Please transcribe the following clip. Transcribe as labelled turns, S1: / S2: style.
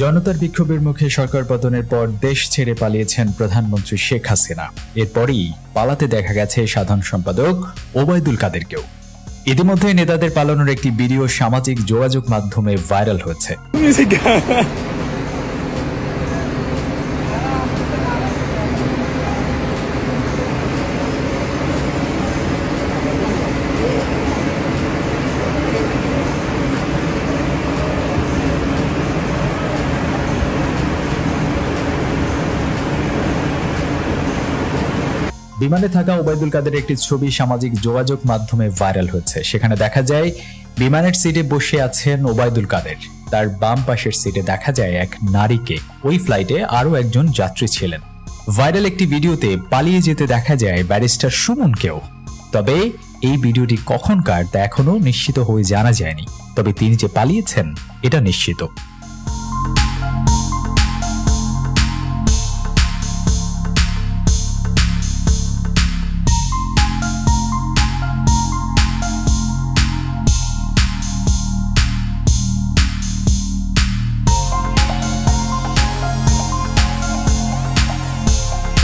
S1: জনতার বিক্ষোভের মুখে সরকার পতনের পর দেশ ছেড়ে পালিয়েছেন প্রধানমন্ত্রী শেখ হাসিনা। এরপরই পালাতে দেখা গেছে সাধারণ সম্পাদক ওবায়দুল কাদেরকেও। ইতিমধ্যে নেতাদের পালানোর একটি ভিডিও সামাজিক যোগাযোগ মাধ্যমে ভাইরাল হয়েছে। বিমানে থাকা ওবায়দুল কাদের একটি ছবি সামাজিক যোগাযোগ মাধ্যমে ভাইরাল হয়েছে। সেখানে দেখা যায় বিমানের সিটে বসে আছেন ওবায়দুল কাদের। তার বাম পাশের সিটে দেখা যায় এক নারীকে। ওই ফ্লাইটে আরো একজন যাত্রী ছিলেন। ভাইরাল একটি ভিডিওতে পালিয়ে যেতে দেখা যায় ব্যারিস্টার সুমনকেও। তবে এই ভিডিওটি কখনকার তা এখনো নিশ্চিত হয়ে জানা যায়নি। তবে তিনি যে পালিয়েছেন এটা নিশ্চিত।